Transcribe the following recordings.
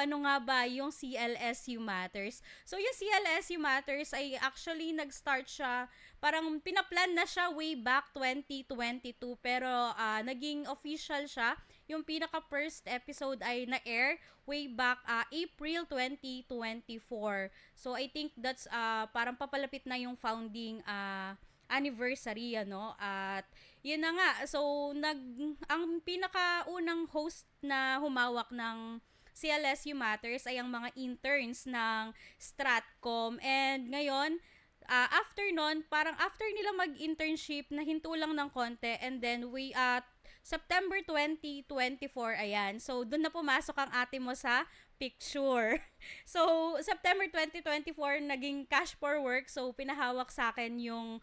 ano nga ba yung CLSU Matters. So yung CLSU Matters ay actually nag-start siya, parang pinaplan na siya way back 2022 pero naging official siya. Yung pinaka first episode ay na-air way back April 2024. So I think that's parang papalapit na yung founding anniversary at yun na nga. So ang pinakaunang host na humawak ng CLSU Matters ay ang mga interns ng Stratcom, and ngayon after nun, parang after nila mag-internship, nahinto lang ng konti, and then we at September 2024, ayan. So, doon na pumasok ang ate mo sa picture. So, September 2024, naging cash for work. So, pinahawak sa akin yung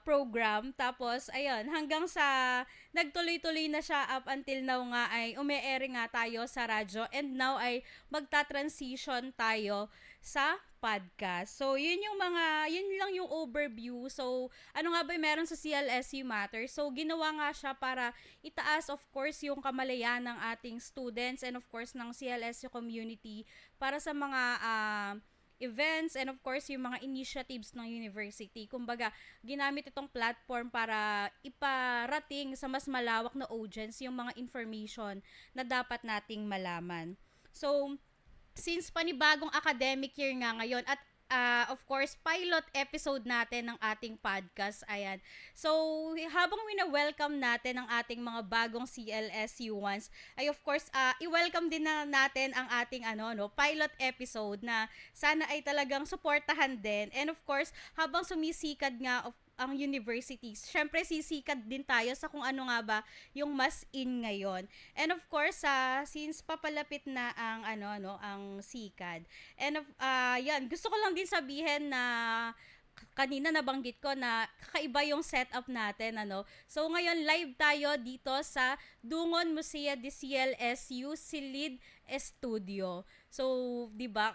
program. Tapos, ayun, hanggang sa nagtuloy-tuloy na siya up until now nga ay umi-air nga tayo sa radyo, and now ay magta-transition tayo sa podcast. So, yun lang yung overview. So, ano nga ba yung meron sa CLSU Matters? So, ginawa nga siya para itaas, of course, yung kamalayan ng ating students and of course ng CLSU community para sa mga events and of course yung mga initiatives ng university. Kumbaga, ginamit itong platform para iparating sa mas malawak na audience yung mga information na dapat nating malaman. So, since panibagong academic year nga ngayon at of course, pilot episode natin ng ating podcast. Ayan. So, habang wina-welcome natin ang ating mga bagong CLSU1s, ay of course, i-welcome din na natin ang ating pilot episode na sana ay talagang suportahan din. And of course, habang sumisikad nga ang universities, syempre sisikad din tayo sa kung ano nga ba yung mas in ngayon. And of course, since papalapit na ang ang sikad. And yan, gusto ko lang din sabihin na kanina nabanggit ko na kakaiba yung setup natin So ngayon live tayo dito sa Dungon Musea de CLSU Silid Studio. So, 'di ba?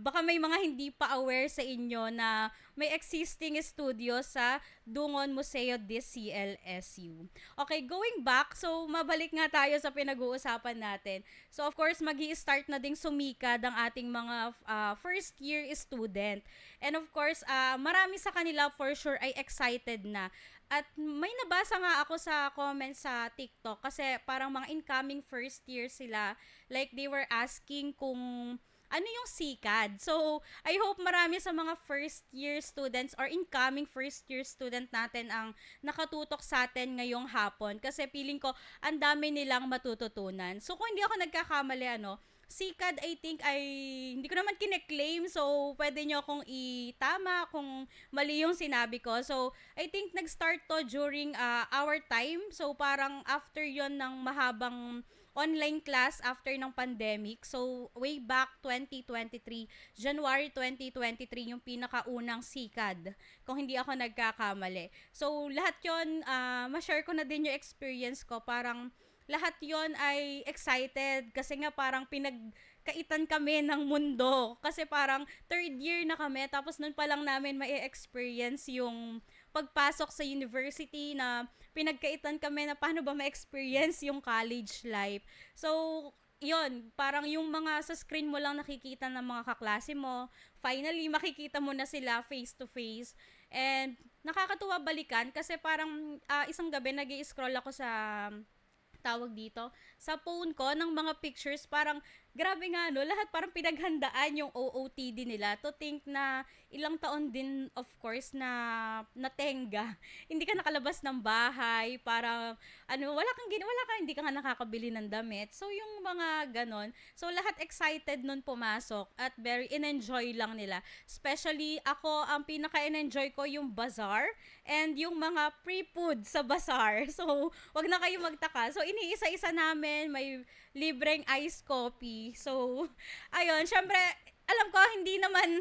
Baka may mga hindi pa aware sa inyo na may existing studio sa Dungon Museo de CLSU. Okay, going back, so mabalik nga tayo sa pinag-uusapan natin. So, of course, magi-start na ding sumikad ang ating mga first year student. And of course, marami sa kanila for sure ay excited na. At may nabasa nga ako sa comments sa TikTok kasi parang mga incoming first year sila. Like they were asking kung ano yung sikad. So, I hope marami sa mga first year students or incoming first year student natin ang nakatutok sa atin ngayong hapon. Kasi feeling ko, ang dami nilang matututunan. So, kung hindi ako nagkakamali, sikad I think ay hindi ko naman kine-claim, so pwede nyo akong itama kung mali yung sinabi ko. So I think nag-start to during our time, so parang after yon ng mahabang online class after ng pandemic. So way back 2023, January 2023 yung pinakaunang sikad kung hindi ako nagkakamali. So lahat yon ma-share ko na din yung experience ko. Parang lahat yon ay excited kasi nga parang pinagkaitan kami ng mundo. Kasi parang third year na kami, tapos nun pa lang namin ma-experience yung pagpasok sa university, na pinagkaitan kami na paano ba ma-experience yung college life. So, yon, parang yung mga sa screen mo lang nakikita ng mga kaklase mo, finally makikita mo na sila face to face. And nakakatuwa balikan kasi parang isang gabi nag-i-scroll ako sa tawag dito, sa phone ko ng mga pictures, parang grabe nga lahat parang pinaghandaan yung OOTD nila, to think na ilang taon din of course na natenga. Hindi ka nakalabas ng bahay, para hindi ka nga nakakabili ng damit. So yung mga ganon. So lahat excited nun pumasok at very in-enjoy lang nila. Especially ako, ang pinaka-in-enjoy ko yung bazaar and yung mga pre-food sa bazaar. So wag na kayo magtaka. So iniisa-isa namin, may libreng iced coffee. So, ayun, syempre, alam ko, hindi naman,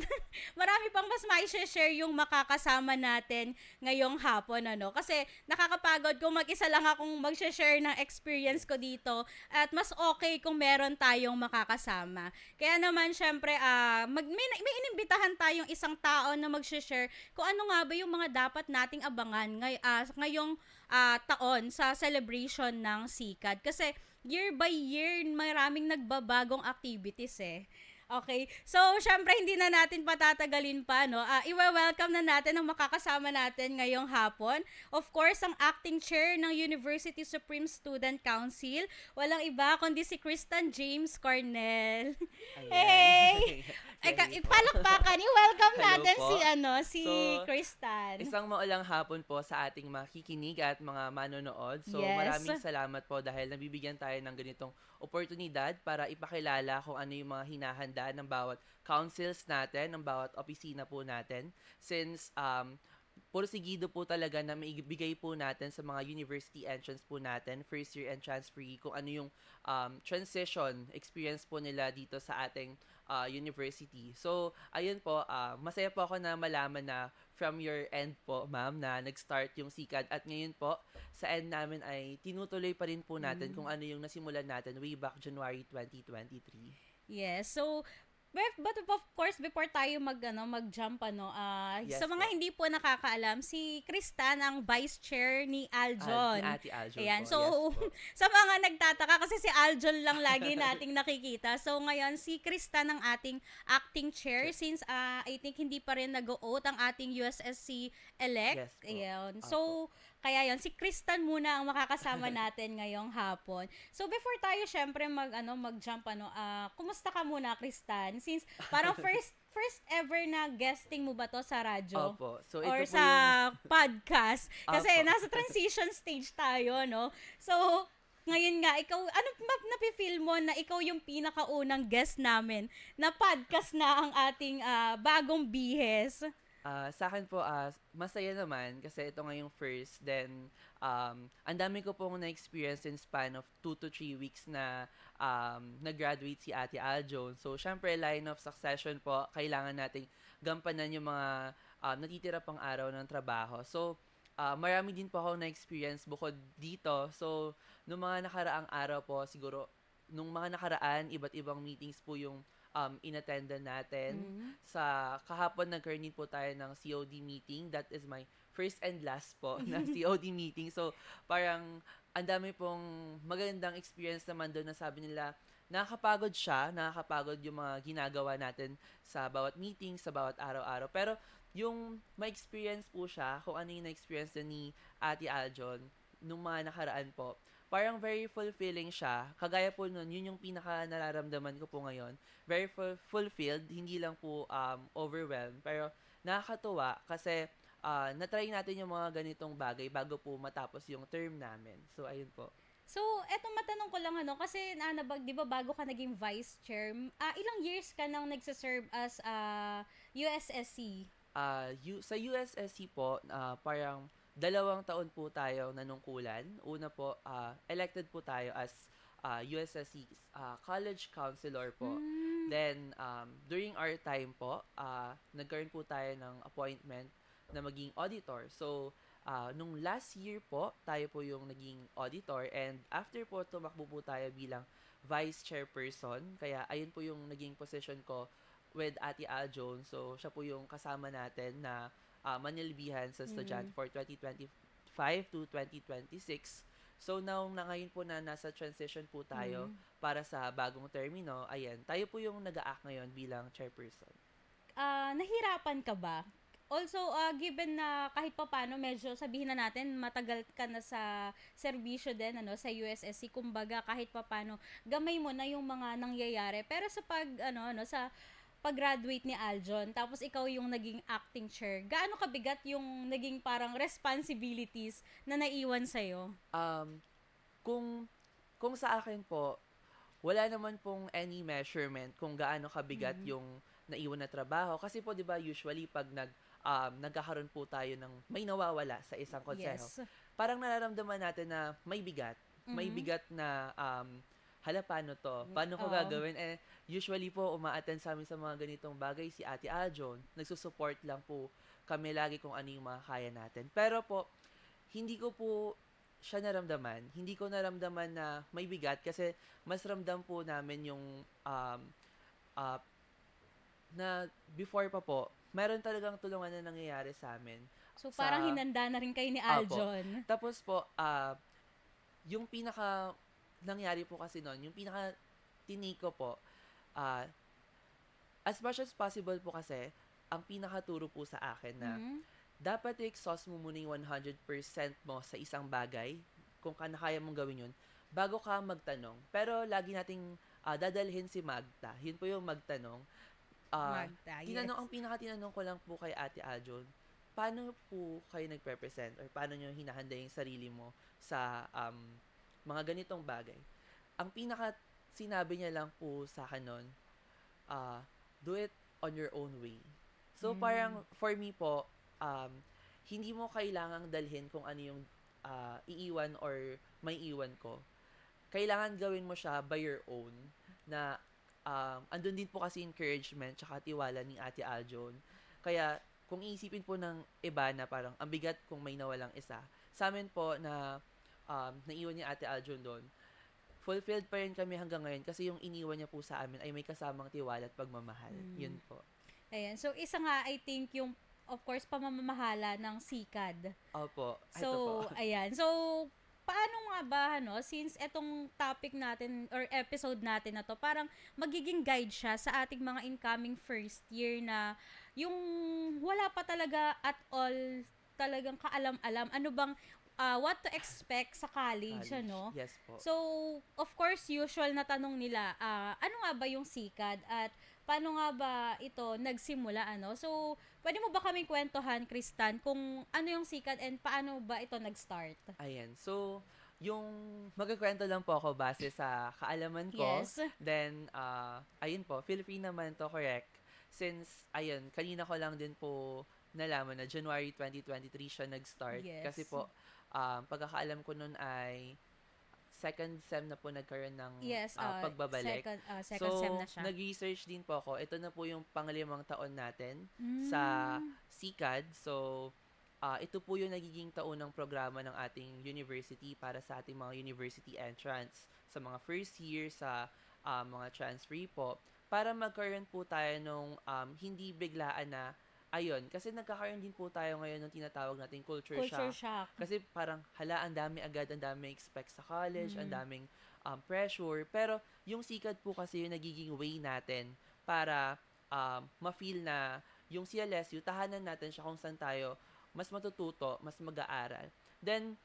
marami pang mas mai-share yung makakasama natin ngayong hapon, Kasi, nakakapagod kung mag-isa lang akong mag-share ng experience ko dito, at mas okay kung meron tayong makakasama. Kaya naman, syempre, may inimbitahan tayong isang tao na mag-share kung ano nga ba yung mga dapat nating abangan ngayong taon sa celebration ng sikad. Kasi, year by year, maraming nagbabagong activities eh. Okay. So, syempre, hindi na natin patatagalin pa, no? Iwa-welcome na natin ang makakasama natin ngayong hapon. Of course, ang acting chair ng University Supreme Student Council. Walang iba kundi si Kristen James Cornell. Hey! Ayan. Ready po. Palakpakan, i-welcome Hello natin po. si So, Kristen. isang maulang hapon po sa ating makikinig at mga manonood. So, Yes. maraming salamat po dahil nabibigyan tayo ng ganitong oportunidad para ipakilala kung ano yung mga hinahanda ng bawat councils natin, ng bawat opisina po natin. Since porsigido po talaga na maibigay po natin sa mga university entrance po natin, first year and transferee, kung ano yung transition experience po nila dito sa ating university. So, ayun po, masaya po ako na malaman na from your end po, ma'am, na nag-start yung SICAD at ngayon po, sa end namin ay tinutuloy pa rin po natin kung ano yung nasimulan natin way back January 2023. Yes. So, but of course, before tayo mag-jump, Yes sa mga po. hindi po nakakaalam, si Kristan ang vice chair ni Aljon. Ni Ate Aljon Ayan. po. So, Yes po. sa mga nagtataka, kasi si Aljon lang lagi nating nakikita. So, ngayon, si Kristan ang ating acting chair since I think hindi pa rin nag-oath ang ating USSC elect. Yes po. Ayan. Opo. So, kaya yon si Kristan muna ang makakasama natin ngayong hapon. So before tayo syempre mag-jump kumusta ka muna Kristan? Since parang first ever na guesting mo ba to sa radyo? Opo. So, ito Or po sa yung... podcast? Kasi Opo. nasa transition stage tayo, no? So, ngayon nga, ikaw, napifeel mo na ikaw yung pinakaunang guest namin na podcast na ang ating bagong bihes? Sa akin po, masaya naman kasi ito nga yung first. Then, ang dami ko pong na-experience in span of 2 to 3 weeks na nag-graduate si Ate Aljon. So, syempre, line of succession po, kailangan nating gampanan yung mga natitira pang araw ng trabaho. So, marami din po ako na-experience bukod dito. So, nung mga nakaraang araw po, siguro, nung mga nakaraan, iba't ibang meetings po yung inattendan natin. Sa kahapon nagkaroon din po tayo ng COD meeting. That is my first and last po na COD meeting. So, parang ang dami pong magandang experience naman doon na sabi nila, nakakapagod siya, nakakapagod yung mga ginagawa natin sa bawat meeting, sa bawat araw-araw. Pero yung ma-experience po siya, kung ano yung na-experience na ni Ate Aljon, nung mga nakaraan po, parang very fulfilling siya. Kagaya po nun, yun yung pinaka nararamdaman ko po ngayon. Very fulfilled, hindi lang po overwhelmed. Pero nakakatuwa kasi natry natin yung mga ganitong bagay bago po matapos yung term namin. So, ayun po. So, eto matanong ko lang kasi di ba bago ka naging vice chair, ilang years ka nang nagsaserve as USSC? Sa USSC po, parang 2 taon po tayo nanungkulan. Una po, elected po tayo as USSC college counselor po. Then, during our time po, nagkaroon po tayo ng appointment na maging auditor. So, nung last year po, tayo po yung naging auditor and after po, tumakbo po tayo bilang vice chairperson. Kaya, ayun po yung naging position ko with Ate Aljon. So, siya po yung kasama natin na manilbihan sa estudyante for 2025 to 2026. So, now na ngayon po na nasa transition po tayo para sa bagong termino, ayan, tayo po yung nag-a-act ngayon bilang chairperson. Nahirapan ka ba? Also, given na kahit pa paano, medyo sabihin na natin, matagal ka na sa serbisyo din, sa USSC, kumbaga kahit pa paano, gamay mo na yung mga nangyayari. Pero sa sa pag-graduate ni Aljon, tapos ikaw yung naging acting chair, gaano kabigat yung naging parang responsibilities na naiwan sa'yo? Kung sa akin po, wala naman pong any measurement kung gaano kabigat yung naiwan na trabaho. Kasi po, di ba, usually pag nagkakaroon po tayo ng may nawawala sa isang konseho, Yes. parang nararamdaman natin na may bigat. May bigat na hala, paano to? Paano ko gagawin? Usually po, uma-attend sa amin sa mga ganitong bagay si Ate Aljon. Nagsusupport lang po kami lagi kung ano yung mga kaya natin. Pero po, hindi ko po siya naramdaman. Hindi ko naramdaman na may bigat kasi mas ramdam po namin yung uh, na before pa po, meron talagang tulungan na nangyayari sa amin. So, parang hinanda na rin kayo ni Apo. Aljon. Tapos po, yung pinaka nangyari po kasi noon, yung pinaka tinake ko po, ah, as much as possible po kasi, ang pinakaturo po sa akin na Mhm. dapat i-exhaust mo muna yung 100% mo sa isang bagay, kung kaya mong gawin yun, bago ka magtanong. Pero lagi nating dadalhin si Magda. Yun po yung magtanong. Magda, yes. Ang pinaka-tinanong ko lang po kay Ate Ajon, paano po kayo nagpe-present or paano nyo hinahanda yung sarili mo sa mga ganitong bagay? Ang pinaka sinabi niya lang po sa akin nun, uh, do it on your own way. So, Mm. parang for me po, um, hindi mo kailangang dalhin kung ano yung iiwan or may iwan ko. Kailangan gawin mo siya by your own na andun din po kasi encouragement tsaka tiwala ni Ate Aljon. Kaya kung iisipin po ng iba na parang ang bigat kung may nawalang isa, sa amin po na naiwan ni Ate Aljon doon, fulfilled pa rin kami hanggang ngayon kasi yung iniwan niya po sa amin ay may kasamang tiwala at pagmamahal. Yun Mm. po. Ayan. So, isa nga, I think, yung, of course, pamamamahala ng sikad. Opo, ito po. So, ayan. So, paano nga ba, no, since etong topic natin or episode natin na to, parang magiging guide siya sa ating mga incoming first year na yung wala pa talaga at all talagang kaalam-alam ano bang what to expect sa college, College. ano? Yes po. So, of course, usual na tanong nila, ano nga ba yung sikad at paano nga ba ito nagsimula, ano? So, pwede mo ba kaming kwentuhan, Kristan, kung ano yung sikad and paano ba ito nag-start? Ayan. So, yung magkukuwento lang po ako base sa kaalaman ko. Yes. Then, ayun po, Philippine naman to, correct. Since, ayun, kanina ko lang din po nalaman na January 2023 siya nag-start. Yes. Kasi po, pagkakaalam ko nun ay second sem na po nagkaroon ng Yes, pagbabalik. second sem na siya. Nag-research din po ako. Ito na po yung panglimang taon natin sa Mm. SICAD. So, ito po yung nagiging taunang programa ng ating university para sa ating mga university entrance sa mga first year, sa mga transferee po, para magkaroon po tayo nung hindi biglaan na, ayun, kasi nagkakaroon din po tayo ngayon ng tinatawag nating culture Culture shock. shock. Kasi parang, hala, ang dami agad, ang dami expect sa college, ang Mm. daming pressure. Pero, yung SICAD po kasi yung nagiging way natin para ma-feel na yung CLSU, tahanan natin siya kung saan tayo mas matututo, mas mag-aaral. Then,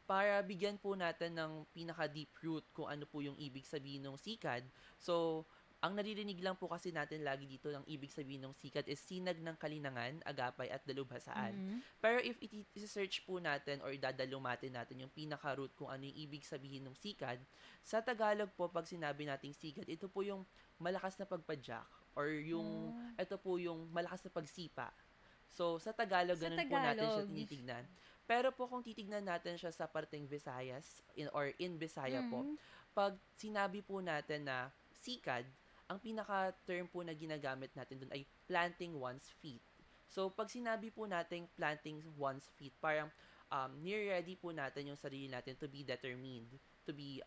para bigyan po natin ng pinaka-deep root kung ano po yung ibig sabihin ng SICAD. So, ang naririnig lang po kasi natin lagi dito ng ibig sabihin ng SICAD is sinag ng kalinangan, agapay at dalubhasaan. Mm. Pero if i-search po natin or dadalumatin natin yung pinaka-root kung ano yung ibig sabihin ng SICAD, sa Tagalog po pag sinabi nating SICAD, ito po yung malakas na pagpadyak or yung ito po yung malakas na pagsipa. So, sa Tagalog, Sa ganun po natin siya Tagalog. tinitignan. Pero po kung titignan natin siya sa parteng Visayas in Bisaya po, Mm. pag sinabi po natin na SICAD, ang pinaka-term po na ginagamit natin dun ay planting one's feet. So, pag sinabi po natin planting one's feet, parang near-ready po natin yung sarili natin to be determined, to be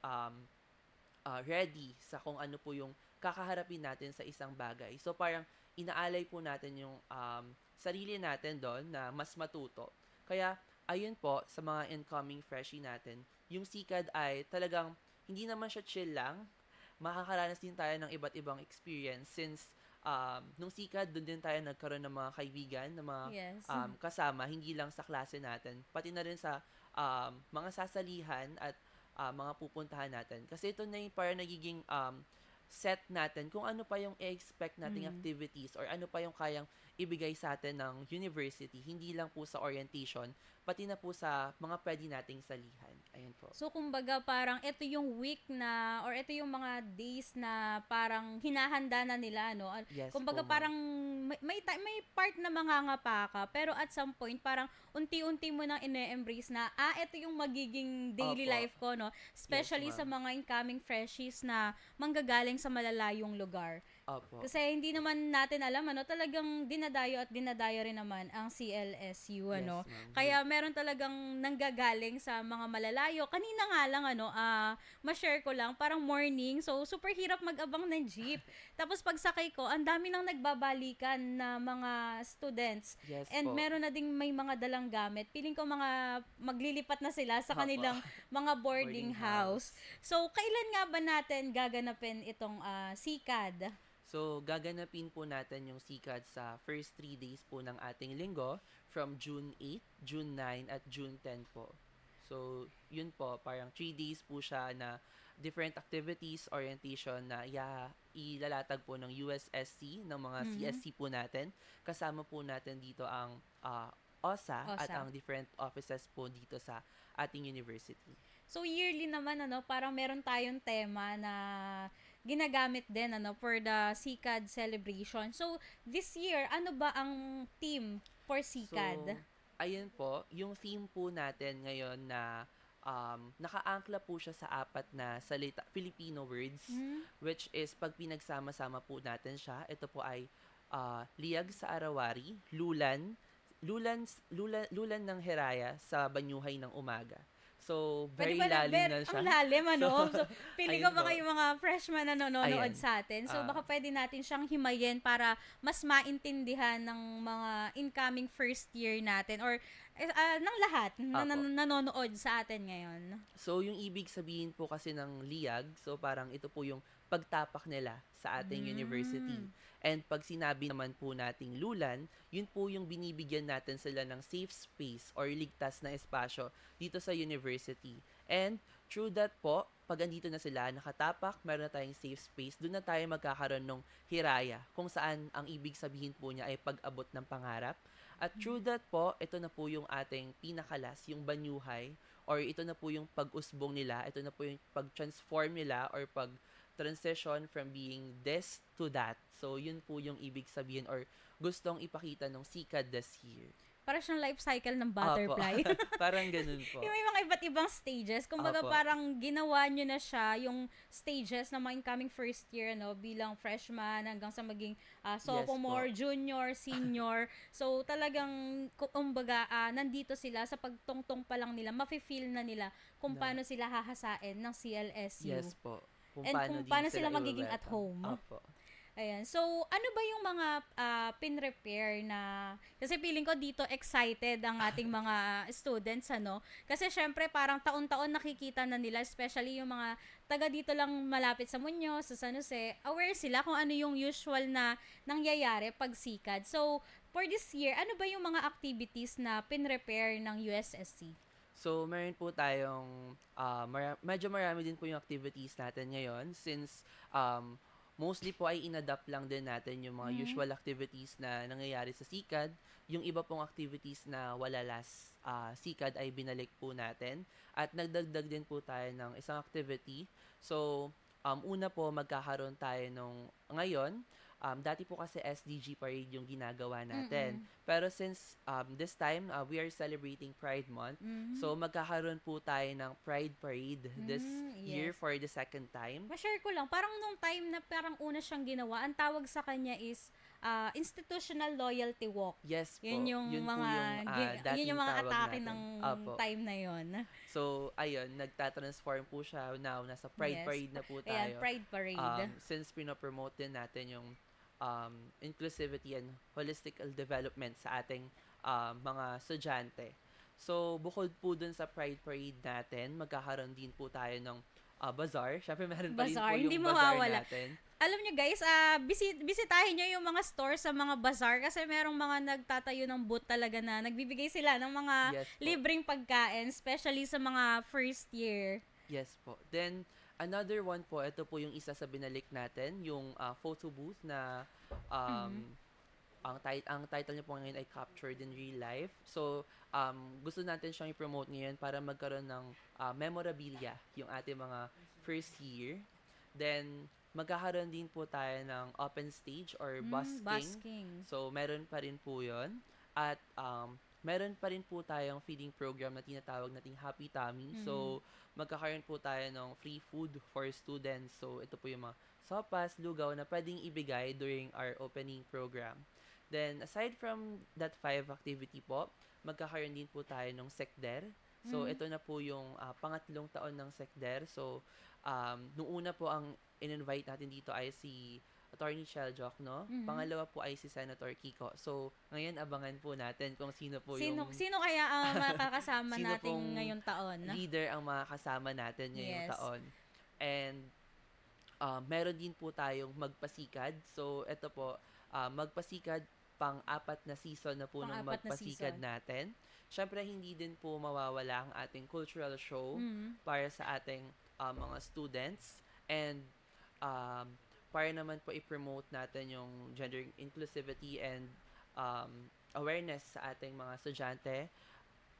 ready sa kung ano po yung kakaharapin natin sa isang bagay. So, parang inaalay po natin yung sarili natin doon na mas matuto. Kaya, ayun po, sa mga incoming freshie natin, yung SICAD ay talagang hindi naman siya chill lang. Makakaranas din tayo ng iba't ibang experience since nung SICAD, doon din tayo nagkaroon ng mga kaibigan, ng mga Yes. kasama, hindi lang sa klase natin, pati na rin sa mga sasalihan at mga pupuntahan natin. Kasi ito na yung parang nagiging set natin kung ano pa yung i-expect nating activities or ano pa yung kayang ibigay sa atin ng university, hindi lang po sa orientation, pati na po sa mga pwede nating salihan. Ayun po. So, kumbaga, parang ito yung week na, or ito yung mga days na parang hinahanda na nila, no? Yes Kumbaga, po, ma'am. parang may part na mangangapa ka, pero at some point, parang unti-unti mo nang ine-embrace na, ito yung magiging daily Opo. life ko, no? Especially Yes, sa ma'am. mga incoming freshies na manggagaling sa malalayong lugar. Opo. Kasi hindi naman natin alam, talagang dinadayo at dinadayo rin naman ang CLSU, Yes, ma'am. Kaya meron talagang nanggagaling sa mga malalayo. Kanina nga lang, ma-share ko lang, parang morning, so super hirap mag-abang ng jeep. Tapos pagsakay ko, ang dami nang nagbabalikan na mga students. Yes And po. meron na ding may mga dalang gamit. Piling ko mga maglilipat na sila sa Opo. kanilang mga boarding Boarding house. house. So, kailan nga ba natin gaganapin itong SICAD? So, gaganapin po natin yung sikat sa first 3 days po ng ating linggo from June 8, June 9, at June 10 po. So, yun po, parang 3 days po siya na different activities, orientation na ilalatag po ng USSC, ng mga Mhm. CSC po natin. Kasama po natin dito ang OSA at OSA. ang different offices po dito sa ating university. So yearly naman parang meron tayong tema na ginagamit din for the SICAD celebration. So this year, ano ba ang theme for So, SICAD? ayun po, yung theme po natin ngayon na nakaangkla po siya sa 4 na salita, Filipino words, Hmm? which is pag pinagsama-sama po natin siya, ito po ay liyag sa arawari, lulan ng heraya sa banyuhay ng umaga. So, Pwede very ba lalim na ang siya. lalim, So, feeling ko Ayun baka po. yung mga freshman na nanonood Ayan. sa atin. So, baka Ah, pwede natin siyang himayin para mas maintindihan ng mga incoming first year natin or ng lahat na Apo. nanonood sa atin ngayon. So, yung ibig sabihin po kasi ng liyag, so parang ito po yung pagtapak nila sa ating university. Mm. And pag sinabi naman po nating lulan, yun po yung binibigyan natin sila ng safe space or ligtas na espasyo dito sa university. And through that po, pag andito na sila, nakatapak, meron na tayong safe space, doon na tayo magkakaroon ng hiraya, kung saan ang ibig sabihin po niya ay pag-abot ng pangarap. At through that po, ito na po yung ating pinakalas, yung banyuhay, or ito na po yung pag-usbong nila, ito na po yung pag-transform nila or pag-transition from being this to that. So, yun po yung ibig sabihin or gustong ipakita ng SICAD this year. Para siyang life cycle ng Opo. butterfly. Parang ganun po. Yung may mga iba't ibang stages. Kumbaga Opo. parang ginawa nyo na siya, yung stages ng mga incoming first year, bilang freshman hanggang sa maging sophomore, Yes po. junior, senior. So talagang, kumbaga, nandito sila sa pagtungtong pa lang nila, mafe-feel na nila kung Na, paano sila hahasain ng CLSU. yes po. Kung And paano kung din paano sila sila magiging at i-welcome. home. Opo. Ayan. So, ano ba yung mga pin-repair na, kasi feeling ko dito excited ang ating mga students, Kasi syempre parang taon-taon nakikita na nila, especially yung mga taga dito lang malapit sa Muñoz, sa San Jose, aware sila kung ano yung usual na nangyayari pag SICAD. So, for this year, ano ba yung mga activities na pin-repair ng USSC? So, meron po tayong, medyo marami din po yung activities natin ngayon since mostly po ay inadapt lang din natin yung mga Mm. usual activities na nangyayari sa SICAD. Yung iba pong activities na wala last SICAD ay binalik po natin. At nagdagdag din po tayo ng isang activity. So, una po magkakaroon tayo ngayon. Dati po kasi SDG parade yung ginagawa natin. Mm-mm. Pero since this time, we are celebrating Pride Month, Mhm. so magkakaroon po tayo ng Pride Parade this year Yes. for the second time. Ma-share ko lang, parang nung time na parang una siyang ginawa, ang tawag sa kanya is institutional loyalty walk. Yes po. Yun yung Yun po mga yung yun dating yung mga tawag atake natin. ng Opo. time na yon. So, ayun, nagtatransform po siya. Now, nasa Pride Yes. Parade na po Ayan, tayo. Pride Parade. Since pinopromote din natin yung inclusivity and holistic development sa ating mga estudyante. So, bukod po dun sa Pride Parade natin, magkakaroon din po tayo ng bazaar. Siyempre, meron pa rin po Bazaar, yung hindi bazaar mawawala. natin. Alam nyo guys, bisitahin nyo yung mga store sa mga bazaar kasi merong mga nagtatayo ng booth talaga na nagbibigay sila ng mga Yes po. libreng pagkain, especially sa mga first year. Yes po. Then, another one po, ito po yung isa sa binalik natin, yung photo booth na ang title niya po ngayon ay Captured in Real Life. So, gusto natin siyang i-promote ngayon para magkaroon ng memorabilia yung ating mga first year. Then, magkakaroon din po tayo ng open stage or busking. Busking. So, meron pa rin po yun. At meron pa rin po tayong feeding program na tinatawag nating Happy Tummy. So, magkakaroon po tayo ng free food for students. So, ito po yung mga sopas, lugaw na pwedeng ibigay during our opening program. Then, aside from that 5 activity po, magkakaroon din po tayo ng SECDER. So, Mm. ito na po yung pangatlong taon ng SECDER. So, nung una po ang in-invite natin dito ay si Attorney Cheljok, no? Mhm. Pangalawa po ay si Senator Kiko. So, ngayon abangan po natin kung sino po Sino yung sino kaya ang makakasama sino natin pong ngayong taon? leader ang mga kasama natin ngayong Yes. taon. And meron din po tayong magpasikad. So, ito po, magpasikad pang-apat na season na po ng Pang-apat na magpasikad season. natin. Siyempre, hindi din po mawawala ang ating cultural show Mm. para sa ating mga students. And um, para naman po i-promote natin yung gender inclusivity and awareness sa ating mga estudyante.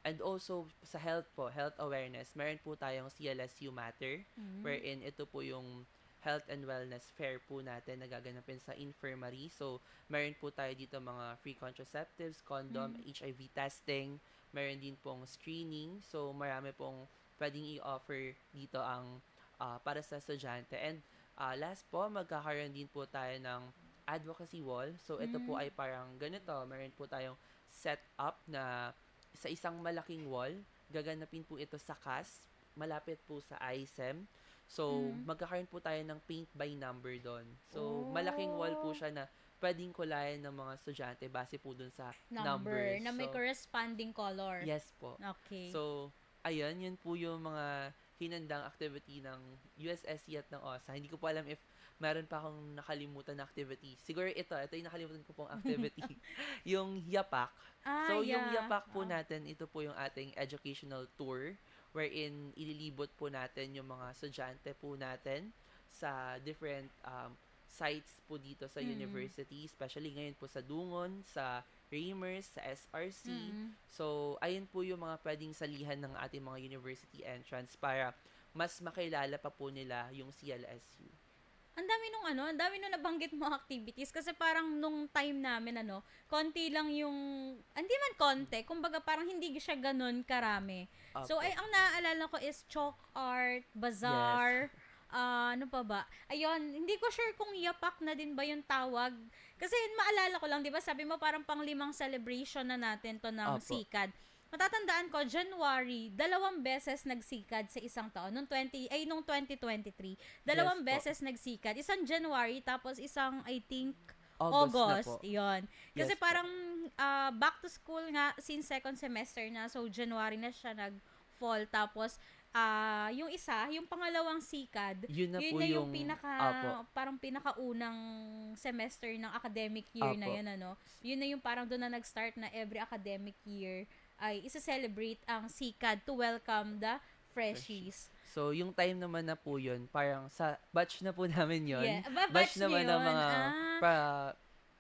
And also, sa health po, health awareness, meron po tayong CLSU Matter, Mm. wherein ito po yung health and wellness fair po natin na gaganapin sa infirmary. So, meron po tayo dito mga free contraceptives, condom, Mm. HIV testing, meron din pong screening. So, marami pong pwedeng i-offer dito ang para sa estudyante. And last po, magkakaroon din po tayo ng advocacy wall. So, ito po Mm. ay parang ganito. Meron po tayong set up na sa isang malaking wall. Gaganapin po ito sa CAS, malapit po sa ISEM. So, Mm. magkakaroon po tayo ng paint by number doon. So, Oh. malaking wall po siya na pwedeng kulayan ng mga estudyante base po dun sa Number numbers. na may So, corresponding color. yes po. Okay. So, ayun, yun po yung mga hinandang activity ng USSC at ng OSA. Hindi ko po alam if meron pa akong nakalimutan na activity. Siguro ito yung nakalimutan ko pong activity. Yung Yapak. So, yung yeah. Yapak po Oh. natin, ito po yung ating educational tour wherein ililibot po natin yung mga estudyante po natin sa different sites po dito sa Mm. university, especially ngayon po sa Dungon, sa Reimers, sa SRC. Mm. So, ayun po yung mga pwedeng salihan ng ating mga university entrance para mas makilala pa po nila yung CLSU. Ang dami nung nabanggit mo activities kasi parang nung time namin konti lang yung hindi man konti, kumbaga parang hindi siya ganun karami. So Opo. ay ang naaalala ko is chalk art, bazaar, ano pa ba? Ayun, hindi ko sure kung yapak na din ba yung tawag. Kasi maalala ko lang, 'di ba? Sabi mo parang pang-5 celebration na natin to ng Opo. SICAD. Matatandaan ko, January, 2 beses nagsikad sa isang taon. Nung 2023. Yes Dalawang po. beses nagsikad. Isang January, tapos isang, I think, August na po. Yun. Kasi Yes po. parang back to school nga since second semester na. So, January na siya nag-fall. Tapos, yung isa, yung pangalawang sikad, Yun na yun po na yung yung- Opo. parang pinakaunang semester ng academic year na Opo. yun, Yun na yung parang doon na nag-start na every academic year ay isa-celebrate ang sikad to welcome the freshies. So, yung time naman na po yun, parang sa batch na po namin yun. Yeah. Batch naman niyo ng yun. mga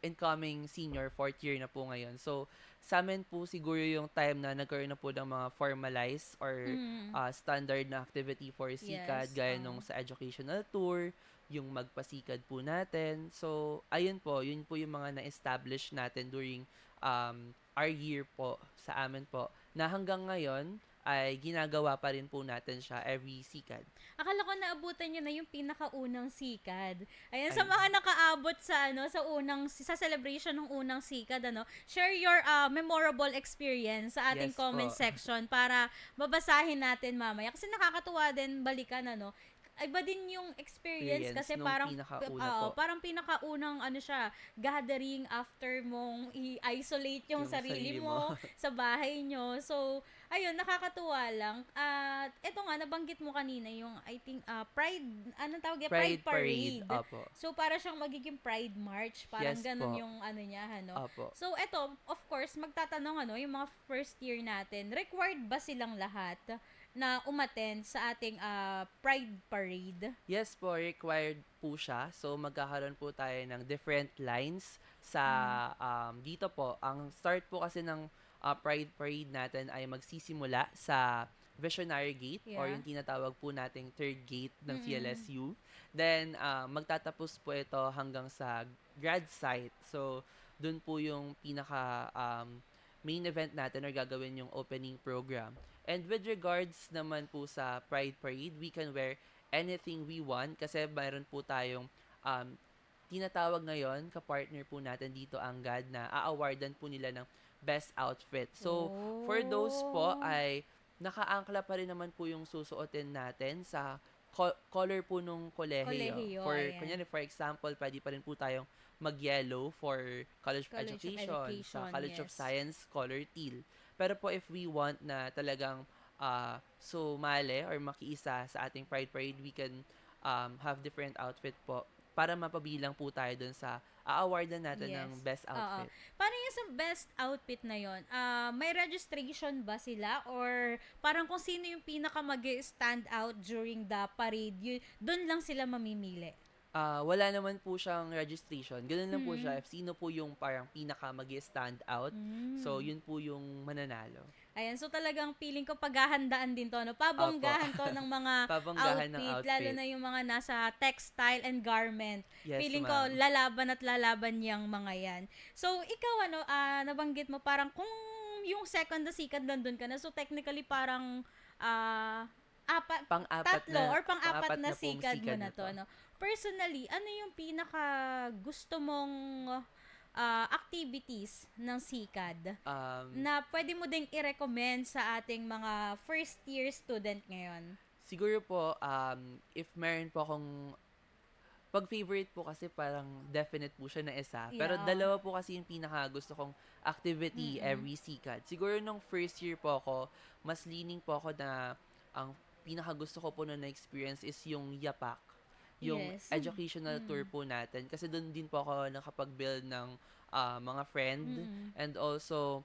incoming senior, fourth year na po ngayon. So, sa amin po siguro yung time na nagkaroon na po ng mga formalized or standard na activity for SICAD, Yes, gaya nung sa educational tour, yung magpasikad po natin. So, ayun po, yun po yung mga na-establish natin during our year po sa amin po, na hanggang ngayon ay ginagawa pa rin po natin siya every SICAD. Akala ko naabutan niyo na yung pinakaunang sikad. Ayan, sa Ay. mga nakaabot sa celebration ng unang sikad, share your memorable experience sa ating Yes comment po. section para babasahin natin mamaya. Kasi nakakatuwa din balikan, iba din yung experience kasi Nung parang pinakauna po. parang pinakaunang siya, gathering after mong i-isolate yung sarili mo sa bahay nyo. So, ayun, nakakatuwa lang. At eto nga, nabanggit mo kanina yung, I think, Pride, anong tawag yan? Pride Parade. Opo. So, para siyang magiging Pride March. Parang Yes ganun po. yung niya, Opo. So, eto, of course, magtatanong, yung mga first year natin, required ba silang lahat na umattend sa ating Pride Parade? Yes po, required po siya. So, magkakaroon po tayo ng different lines sa dito po. Ang start po kasi ng Pride Parade natin ay magsisimula sa Visionary Gate or Yeah. yung tinatawag po nating third gate ng Mm-mm. CLSU. Then, magtatapos po ito hanggang sa grad site. So, dun po yung pinaka main event natin or gagawin yung opening program. And with regards naman po sa Pride Parade, we can wear anything we want kasi mayroon po tayong um, tinatawag ngayon, ka-partner po natin dito ang GAD na a-awardan po nila ng best outfit. So, for those po Oh. ay nakaangkla pa rin naman po yung susuotin natin sa color po nung kolehiyo. Kolehiyo, Kunyari, ayan. for example, pwede pa rin po tayong mag-yellow for College of College of Education, sa Education, College of yes. Science, color teal. Pero po if we want na talagang sumali or makiisa sa ating Pride Parade, we can have different outfit po para mapabilang po tayo dun sa a-awardan natin ng Yes. best Oo. outfit. Paano yung sa best outfit na yon? May registration ba sila? Or parang kung sino yung pinaka mag-stand out during the parade, doon lang sila mamimili? Wala naman po siyang registration. Ganun lang po siya. Mm. If sino po yung parang pinaka mag-stand out, so yun po yung mananalo. Ayan, so talagang feeling ko paghahandaan din to, no? Pabonggahan to ng mga Pabonggahan ng outfit, lalo outfit. na yung mga nasa textile and garment. Yes, Feeling ko ma'am. lalaban at lalaban yang mga yan. So, ikaw nabanggit mo parang kung yung second na sikat nandun ka na, so technically parang Pang-apat tatlo na, or pang-apat na pong sikat mo sikat na to, no? Personally, ano yung pinaka gusto mong activities ng SICAD na pwede mo ding i-recommend sa ating mga first year student ngayon? Siguro po, if meron po akong pag-favorite po kasi parang definite po siya na isa. Pero Yeah. dalawa po kasi yung pinaka gusto kong activity every SICAD. Siguro nung first year po ako, mas leaning po ako na ang pinaka gusto ko po na experience is yung YAPAC. Yung Yes. educational tour po natin. Kasi doon din po ako nakapag-build ng mga friend. And also,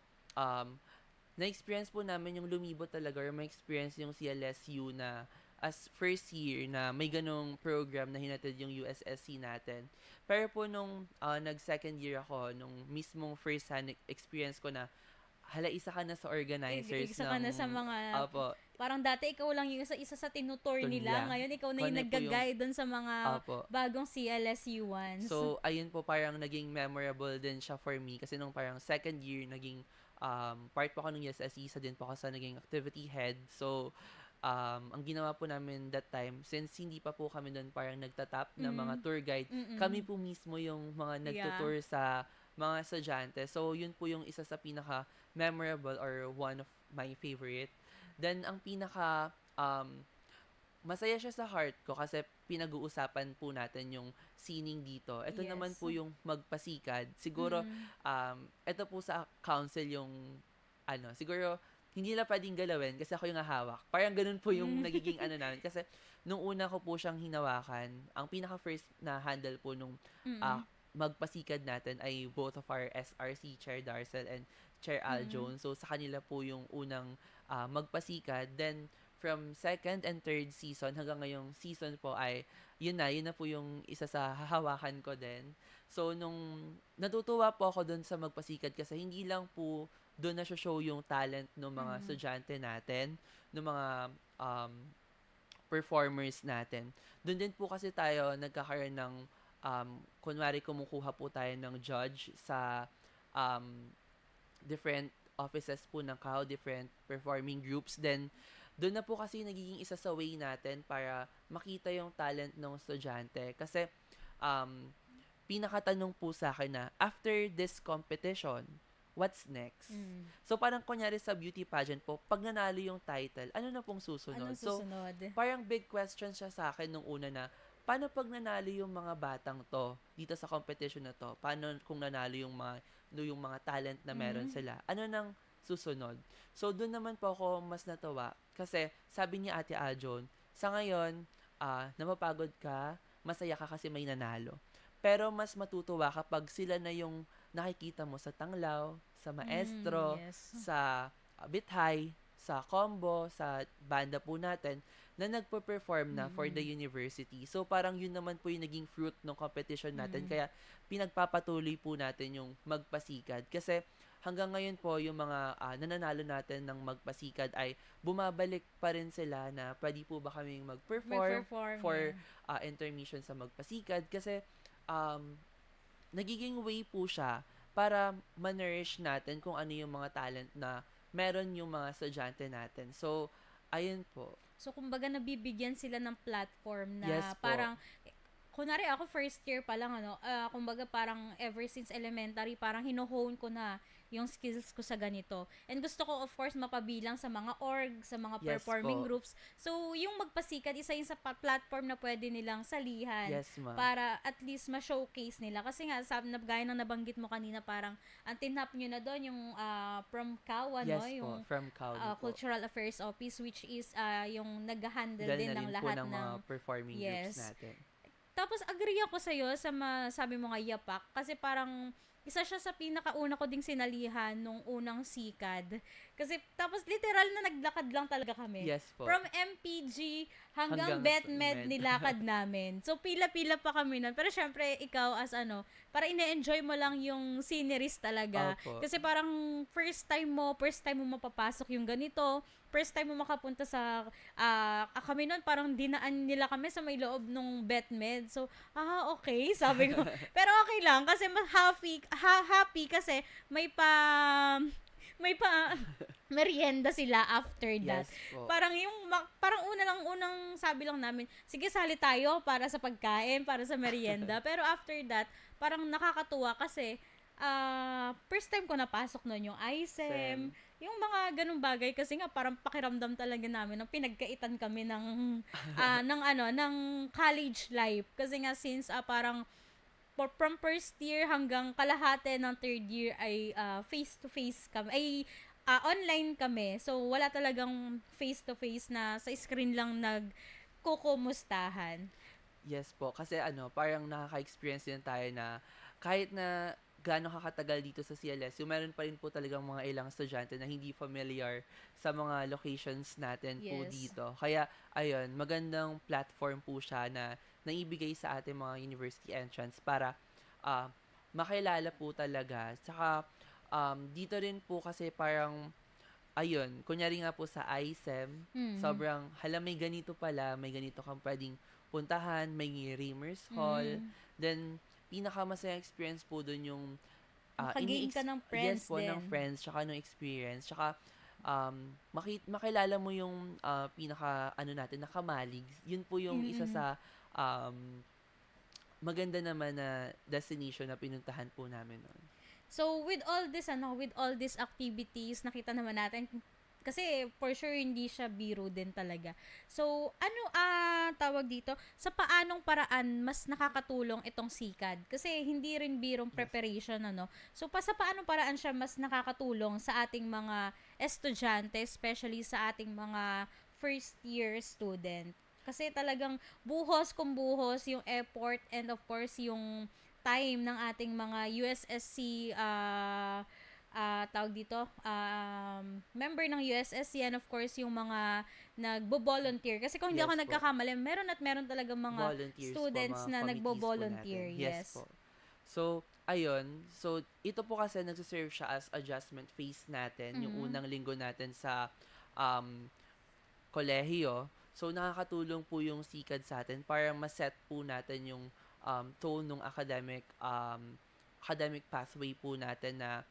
na-experience po namin yung lumibot talaga or ma-experience yung CLSU na as first year na may ganong program na hinatid yung USSC natin. Pero po nung nag-second year ako, nung mismong first hand experience ko na hala, isa ka na sa organizers Isa ka na sa mga, Opo, parang dati ikaw lang yung isa sa tinutour Tour nila. nila. Ngayon, ikaw na Ikaw yung na po yung- nag-guide dun sa mga Opo. bagong CLSU ones. So, ayun po parang naging memorable din siya for me kasi nung parang second year, naging part po ako ng USSC, isa din po ako sa naging activity head. So, ang ginawa po namin that time, since hindi pa po kami doon parang nagtatap na mga tour guide, kami po mismo yung mga nagtutour sa mga estudyante. So, yun po yung isa sa pinaka-memorable or one of my favorite. Then, ang pinaka masaya siya sa heart ko kasi pinag-uusapan po natin yung sining dito. Ito naman Yes. po yung magpasikad. Siguro, ito po sa council yung, siguro, hindi na pwedeng galawin kasi ako yung hahawak. Parang ganun po yung nagiging namin. Kasi, nung una ko po siyang hinawakan, ang pinaka-first na handle po nung magpasikad natin ay both of our SRC, Chair Darcel and Chair Al Jones. So, sa kanila po yung unang magpasikad. Then, from second and third season hanggang ngayong season po ay yun na po yung isa sa hahawakan ko din. So, nung natutuwa po ako dun sa magpasikad kasi hindi lang po doon na show yung talent ng mga estudyante natin, ng mga performers natin. Doon din po kasi tayo nagkakaroon ng kunwari kumukuha po tayo ng judge sa different offices po ng KAO, different performing groups. Then, doon na po kasi nagiging isa sa way natin para makita yung talent ng estudyante. Kasi, pinakatanong po sa akin na, after this competition, what's next? So, parang kunyari sa beauty pageant po, pag nanalo yung title, ano na pong susunod? Anong susunod? So, parang big question siya sa akin nung una na, paano pag nanalo yung mga batang to dito sa competition na to? Paano kung nanalo yung mga talent na meron sila? Ano nang susunod? So, doon naman po ako mas natawa. Kasi, sabi niya Ate Ajon, sa ngayon, napapagod ka, masaya ka kasi may nanalo. Pero mas matutuwa kapag sila na yung nakikita mo sa tanglaw, sa maestro, Yes. sa bithay, sa combo, sa banda po natin, na nagpo-perform na for the university. So, parang yun naman po yung naging fruit ng competition natin. Kaya, pinagpapatuloy po natin yung magpasikad. Kasi, hanggang ngayon po, yung mga nananalo natin ng magpasikad ay bumabalik pa rin sila na pwede po ba kaming mag-perform for intermission sa magpasikad. Kasi, nagiging way po siya para ma-nourish natin kung ano yung mga talent na meron yung mga estudyante natin. So, ayun po. So, kumbaga nabibigyan sila ng platform na Yes po. parang kunwari ako first year pa lang, kumbaga parang ever since elementary, parang hino-hone ko na yung skills ko sa ganito. And gusto ko, of course, mapabilang sa mga org, sa mga Yes performing po. groups. So, yung magpasikat, isa yung sa platform na pwede nilang salihan Yes, ma'am. para at least ma-showcase nila. Kasi nga, sabi na, gaya ng nabanggit mo kanina, parang ang tinap nyo na doon, yung from CAWA, no? Yes po, Yung from Cowley po. Cultural Affairs Office, which is yung nag-handle Dahil din na ng rin po lahat ng mga ng, performing groups yes. natin. Tapos agree ako sa iyo sa sabi mo nga yapak kasi parang isa siya sa pinakauna ko ding sinalihan nung unang sikad. Kasi tapos literal na naglakad lang talaga kami. Yes po. From MPG hanggang Hanggang BetMed med. nilakad namin. So pila-pila pa kami nun. Pero syempre ikaw as para ine-enjoy mo lang yung sceneries talaga. Opo. Kasi parang first time mo mapapasok yung ganito. First time mo makapunta sa kami nun parang dinaan nila kami sa may loob nung BetMed. So, okay, sabi ko. Pero okay lang kasi mas happy kasi may pa merienda sila after that. Yes po. Parang parang unang sabi lang namin, sige sali tayo para sa pagkain, para sa merienda. Pero after that, parang nakakatuwa kasi first time ko napasok noon yung ISEM, yung mga ganung bagay kasi nga parang pakiramdam talaga namin ng pinagkaitan kami ng ng college life kasi nga since parang from first year hanggang kalahati ng third year ay face to face kami ay online kami. So wala talagang face to face na sa screen lang nagkukumustahan. Yes po, kasi parang nakaka-experience din tayo na kahit na gaano kakatagal dito sa CLSU, meron pa rin po talagang mga ilang estudyante na hindi familiar sa mga locations natin po Yes. dito. Kaya, ayun, magandang platform po siya na naibigay sa ating mga university entrance para ah, makilala po talaga. Saka, dito rin po kasi parang ayun, kunyari nga po sa ISEM, Mm. sobrang, hala may ganito pala, may ganito kang pwedeng puntahan, may Reimers Hall. Mm. Then, pinakamasayang experience po dun yung, Makagain ka ng friends yes po, ng din. friends, tsaka ng experience, tsaka, makilala mo yung, natin, nakamalig. Yun po yung isa Mm. sa, maganda naman na destination na pinuntahan po namin nun. So with all these activities, nakita naman natin kasi for sure hindi siya biro din talaga. So tawag dito, sa paanong paraan mas nakakatulong itong sikad? Kasi hindi rin birong Yes. preparation So sa paanong paraan siya mas nakakatulong sa ating mga estudyante, especially sa ating mga first year student? Kasi talagang buhos kung buhos yung effort and of course yung time ng ating mga USSC tawag dito member ng USSC and of course yung mga nagbo-volunteer kasi kung hindi Yes ako po. nagkakamali meron talagang mga Volunteers po, students mga na committees po nagbo-volunteer. natin. Yes po. So, ayun. So, ito po kasi nagsiserve siya as adjustment phase natin, yung Mhm. unang linggo natin sa um, kolehiyo. So, nakakatulong po yung sikad sa atin para ma-set po natin yung tone ng academic pathway po natin na,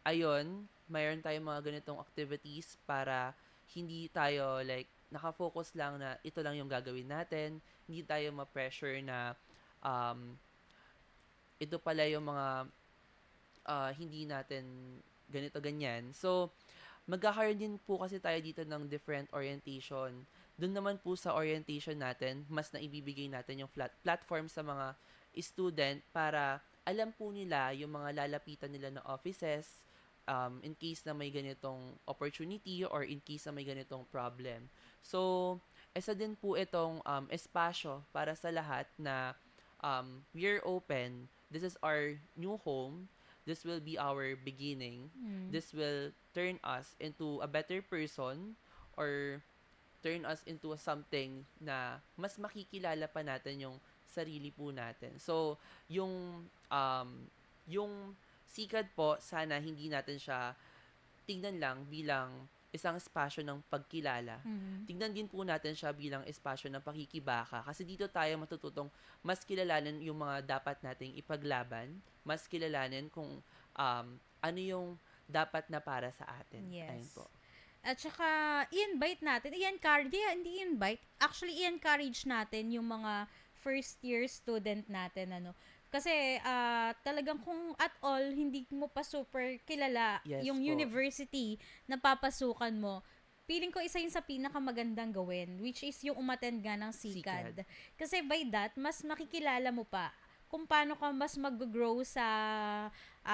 ayun, mayroon tayong mga ganitong activities para hindi tayo like nakafocus lang na ito lang yung gagawin natin, hindi tayo ma-pressure na um, ito pala yung mga hindi natin ganito ganyan. So, magkakaroon din po kasi tayo dito ng different orientation. Doon naman po sa orientation natin, mas naibibigay natin yung platform sa mga student para alam po nila yung mga lalapitan nila na offices in case na may ganitong opportunity or in case na may ganitong problem. So, isa din po itong espasyo para sa lahat na we're open. This is our new home. This will be our beginning. Mm. This will turn us into a better person or turn us into something na mas makikilala pa natin yung sarili po natin. So, yung sikad po, sana hindi natin siya tingnan lang bilang isang espasyo ng pagkilala. Mm. Tignan din po natin siya bilang espasyo ng pakikibaka kasi dito tayo matututong mas kilalanin yung mga dapat nating ipaglaban, mas kilalanin kung ano yung dapat na para sa atin. Yes. Ayun po. At saka, i-invite natin, i-encourage, hindi i-invite, actually i-encourage natin yung mga first year student natin, ano. Kasi talagang kung at all hindi mo pa super kilala Yes yung po. university na papasukan mo, feeling ko isa yun sa pinakamagandang gawin, which is yung umattend nga ng Sikad. SICAD. Kasi by that, mas makikilala mo pa kung paano ka mas mag-grow sa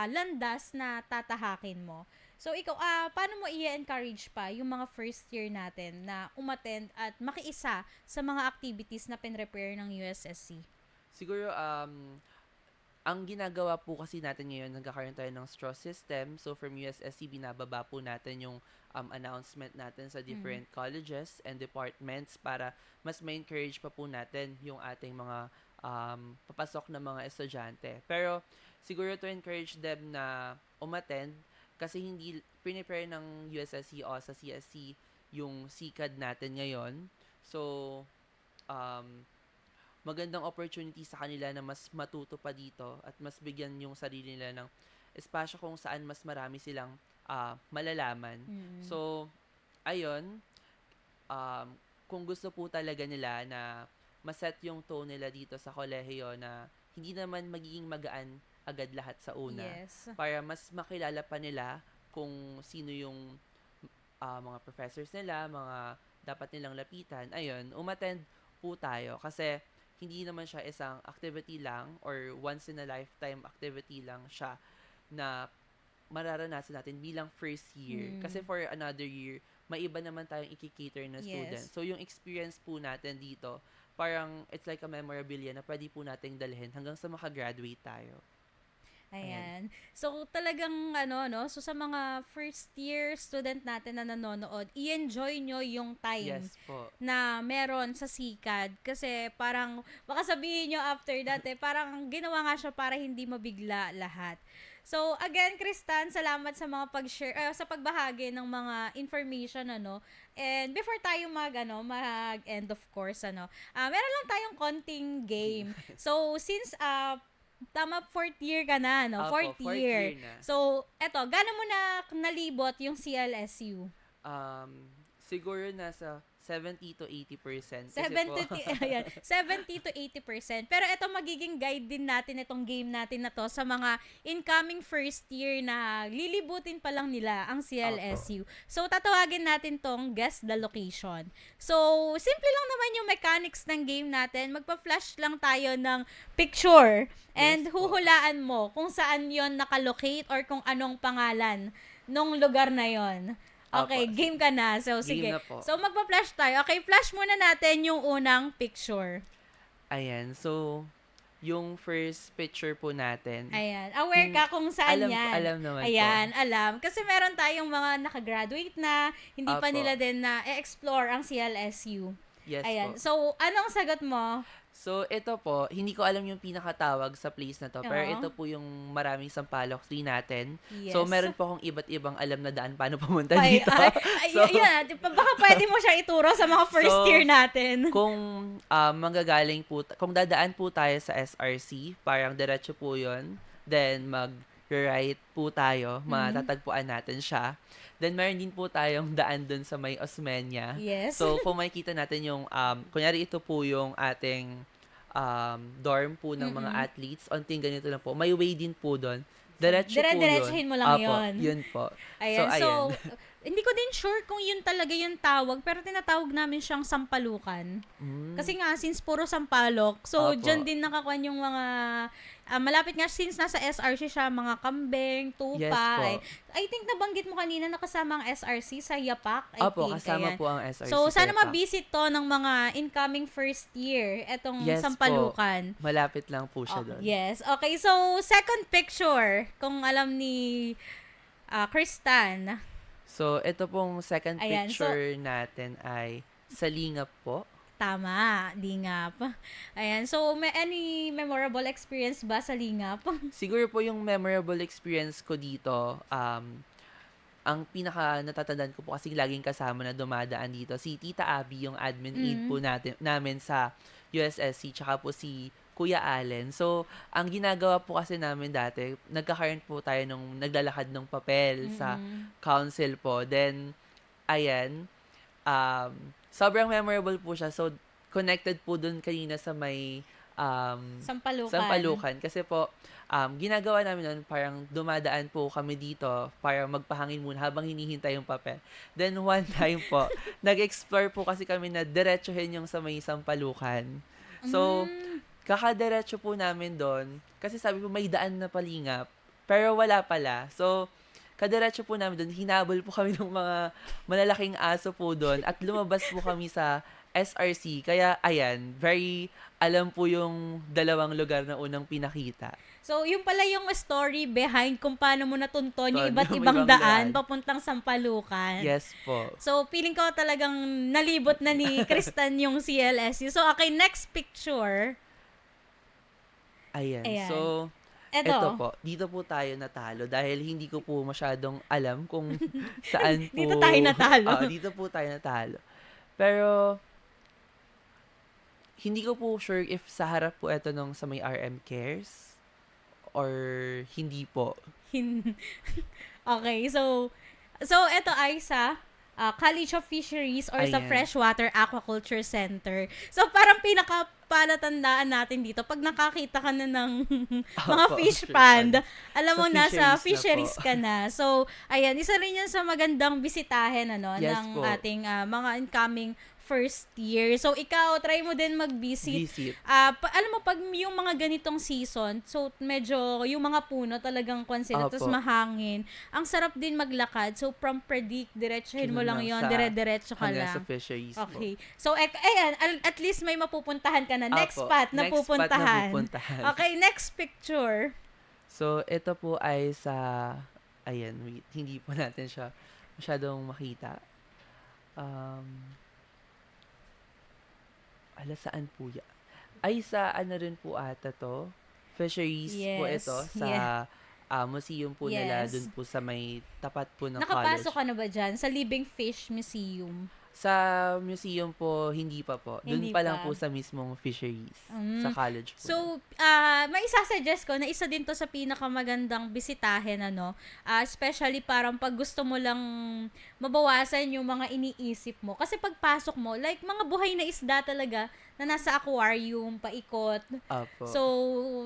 landas na tatahakin mo. So, ikaw, paano mo i-encourage pa yung mga first year natin na umattend at makiisa sa mga activities na pinrepare ng USSC? Siguro, ang ginagawa po kasi natin ngayon, nagkakaroon tayo ng straw system. So, from USSC, binababa po natin yung announcement natin sa Mm. different colleges and departments para mas ma-encourage pa po natin yung ating mga papasok na mga estudyante. Pero, siguro to encourage them na umattend kasi hindi prepare ng USSC o sa CSC yung SICAD natin ngayon. So, um, magandang opportunity sa kanila na mas matuto pa dito at mas bigyan yung sarili nila ng espasyo kung saan mas marami silang malalaman. Mm. So, ayun, um, kung gusto po talaga nila na maset yung tone nila dito sa kolehiyo na hindi naman magiging magaan agad lahat sa una Yes. para mas makilala pa nila kung sino yung mga professors nila, mga dapat nilang lapitan, ayun, umattend po tayo kasi hindi naman siya isang activity lang or once in a lifetime activity lang siya na mararanasan natin bilang first year. Kasi Mm. for another year, may iba naman tayong ikikater na student. Yes. So, yung experience po natin dito, parang it's like a memorabilia na pwede po nating dalhin hanggang sa makagraduate tayo. Ayan. Ayan. So, talagang no, so sa mga first year student natin na nanonood, i-enjoy nyo yung time Yes po. na meron sa SICAD. Kasi parang, baka sabihin nyo after that parang ginawa nga siya para hindi mabigla lahat. So, again, Kristan, salamat sa mga pag-share, sa pagbahagi ng mga information, ano. And before tayo mag-end of course, meron lang tayong konting game. So, since, tama, fourth year ka na, no? Opo, Fourth fourth year. year na. So, eto, gaano mo na nalibot yung CLSU? Siguro nasa 70 to 80%. Kasi 70 po, ayan, 70 to 80%. Pero ito magiging guide din natin itong game natin na to sa mga incoming first year na lilibutin pa lang nila ang CLSU. So tatawagin natin tong guess the location. So simple lang naman yung mechanics ng game natin. Magpa-flash lang tayo ng picture and Yes po. huhulaan mo kung saan yon nakalocate or kung anong pangalan nung lugar na yon. Okay, Opo. game ka na. So, Game sige. na po. So, magpa-flash tayo. Okay, flash muna natin yung unang picture. Ayan, so, yung first picture po natin. Ayan. Aware ka kung saan alam, yan. Alam naman Ayan, po. alam. Kasi meron tayong mga nakagraduate na, hindi pa Opo. nila din na explore ang CLSU. Yes Ayan. po. So, anong sagot mo? So, ito po, hindi ko alam yung pinakatawag sa place na to, pero Oo. ito po yung maraming sampalok tree natin. Yes. So, meron po akong iba't ibang alam na daan paano pumunta Ay, dito. ay, ayan. Baka pwede mo siya ituro sa mga first So, year natin. kung manggagaling po, kung dadaan po tayo sa SRC, parang diretso po yun, then mag-right po tayo, matatagpuan natin siya. Then, meron din po tayong daan dun sa may Osmeña. Yes. So, kung makikita natin yung, kunyari ito po yung ating dorm po ng mga athletes, onting ganito lang po. May way din po doon. Diretso po yun. Dire-diretsuhin mo lang Apo, yun. yun po. Ayan, So, so, ayan. hindi ko din sure kung yun talaga yung tawag, pero tinatawag namin siyang sampalukan. Kasi nga, since puro sampalok, so, Opo. dyan din nakakuan yung mga, malapit nga, since nasa SRC siya, mga kambing, tupa. Yes po. I think nabanggit mo kanina nakasama ang SRC sa Yapak, I Opo, think. kasama Ayan. po ang SRC. So, sana Tepa. mabisit to ng mga incoming first year, etong Yes sampalukan. po. Malapit lang po siya doon. Yes. Okay, so second picture, kung alam ni Kristan. So, ito pong second Ayan, picture natin ay sa Lingap po. Tama, Lingap. Ayan, so may any memorable experience ba sa Lingap? Siguro po yung memorable experience ko dito, ang pinaka natatandaan ko po kasi laging kasama na dumadaan dito, si Tita Abby, yung admin aide po namin sa USSC, tsaka po si Kuya Allen. So, ang ginagawa po kasi namin dati, nagkakaroon po tayo nung naglalakad ng papel sa council po. Then, ayan, sobrang memorable po siya. So, connected po dun kanina sa may Sampalukan. Sampalukan. Kasi po, ginagawa namin nun, parang dumadaan po kami dito para magpahangin muna habang hinihintay yung papel. Then one time po, nag-explore po kasi kami na diretsuhin yung sa may Sampalukan. So, Mm. kakadiretso po namin doon, kasi sabi po may daan na palingap, pero wala pala. So, kadiretso po namin doon, hinabol po kami ng mga malalaking aso po doon at lumabas po kami sa SRC. Kaya, ayan, very alam po yung dalawang lugar na unang pinakita. So, yung pala yung story behind kung paano mo natunton yung Ton, iba't yung ibang ibang daan daan. papuntang Sampalukan. Yes po. So, feeling ko talagang nalibot na ni Kristan yung CLSU. So, okay, next picture. Ayan. Ayan. So, Eto. ito po, dito po tayo natalo dahil hindi ko po masyadong alam kung saan po. Dito tayo natalo. Dito po tayo natalo. Pero, hindi ko po sure if sa harap po ito nung sa may RM Cares or hindi po. Okay, so ito ay sa College of Fisheries or sa Ayan. Freshwater Aquaculture Center. So, parang pinaka-palatandaan natin dito, pag nakakita ka na ng mga Opo, fish fish pond, pond. alam Sa mo na sa fisheries fisheries na po. ka na. So, ayan, isa rin yan sa magandang bisitahin Yes ng po. ating mga incoming first year. So, ikaw, try mo din mag-visit. Visit. Alam mo, pag yung mga ganitong season, so medyo yung mga puno talagang consider, Opo. tapos mahangin. Ang sarap din maglakad. So, from Predict, diretsuhin mo lang yon, dire-diretso ka hanggang sa lang. fisheries Okay. So, ayan, at least may mapupuntahan ka na. po. Next spot na Next spot na pupuntahan. pupuntahan. Okay, next picture. So, ito po ay sa, ayan, wait, hindi po natin siya masyadong makita. Saan po yan? Ay, sa ano rin po ata to? Fisheries po Yes, ito. Sa museum po nila, Yes. dun po sa may tapat po ng Nakapasok college. ka na ba dyan sa Living Fish Museum? Sa museum po, hindi pa po. Dun Hindi pa lang pa. po sa mismong fisheries. Mm. Sa college po. So, may isasuggest ko na isa din to sa pinakamagandang bisitahin, especially parang pag gusto mo lang mabawasan yung mga iniisip mo. Kasi pagpasok mo, like mga buhay na isda talaga na nasa aquarium, paikot. Opo. So,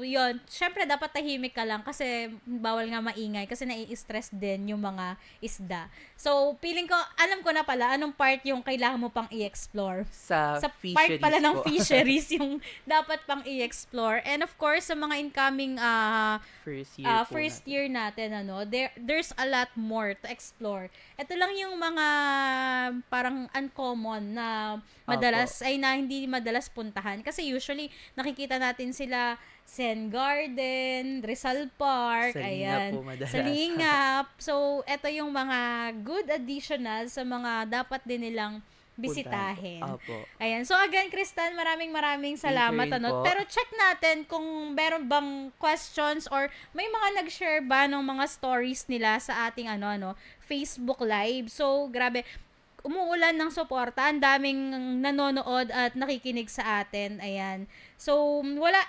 yun. Syempre, dapat tahimik ka lang kasi bawal nga maingay kasi nai-stress din yung mga isda. So, feeling ko, alam ko na pala anong part yung kailangan mo pang i-explore. sa Sa part fisheries pala ng po. fisheries yung dapat pang i-explore. And of course, sa mga incoming First year po first natin. year natin, there's a lot more to explore. Ito lang yung mga parang uncommon na madalas, na hindi madalas puntahan. Kasi usually, nakikita natin sila Sen Garden, Rizal Park, Sa Lingap ayan. po madalas. Sa Lingap. So, ito yung mga good additional sa mga dapat din nilang bisitahin. Puntahan po. Opo. Ayan. So, again, Kristan, maraming salamat. Thank you rin po. Pero check natin kung meron bang questions or may mga nag-share ba ng mga stories nila sa ating Facebook Live. So, grabe. Umuulan ng suporta. Ang daming nanonood at nakikinig sa atin. Ayan. So,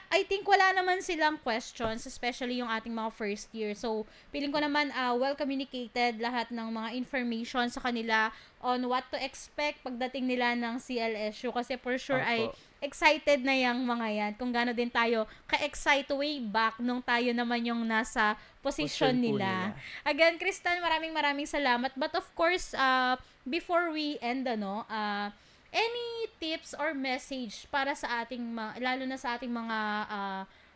I think wala naman silang questions, especially yung ating mga first year. So, feeling ko naman well communicated lahat ng mga information sa kanila on what to expect pagdating nila ng CLSU. Kasi for sure ay Opo. excited na yung mga yan. Kung gaano din tayo ka-excite way back nung tayo naman yung nasa position Position po nila. nila. Again, Kristan, maraming salamat. But of course, before we end, any tips or message para sa ating, lalo na sa ating mga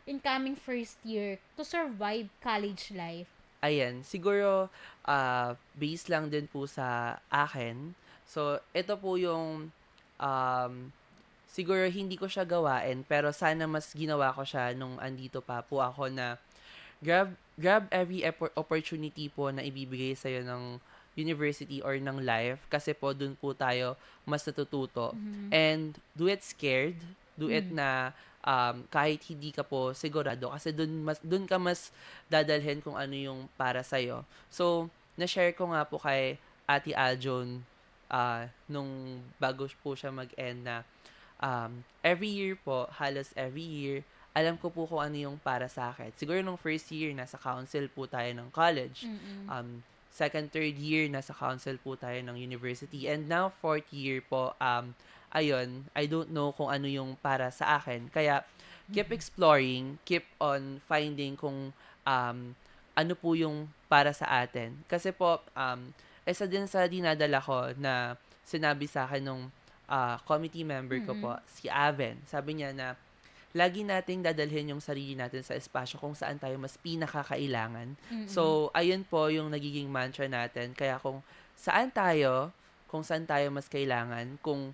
incoming first year to survive college life? Ayan, siguro base lang din po sa akin. So, ito po yung siguro hindi ko siya gawain pero sana mas ginawa ko siya nung andito pa po ako na grab every opportunity po na ibibigay sa'yo ng university or ng life kasi po dun po tayo mas natututo. And do it scared. Do it na kahit hindi ka po sigurado kasi dun ka mas dadalhin kung ano yung para sa'yo. So, na-share ko nga po kay Ate Aljon nung bago po siya mag-end na every year po, halos every year, alam ko po kung ano yung para sa akin. Siguro nung first year, nasa council po tayo ng college. Second, third year, nasa council po tayo ng university. And now, fourth year po, ayun, I don't know kung ano yung para sa akin. Kaya, keep exploring, keep on finding kung um, ano po yung para sa atin. Kasi po, isa din sa dinadala ko na sinabi sa akin nung committee member ko po, Mm-mm. si Aven. Sabi niya na lagi nating dadalhin yung sarili natin sa espasyo kung saan tayo mas pinakakailangan. Mm-mm. So, ayun po yung nagiging mantra natin. Kaya kung saan tayo mas kailangan, kung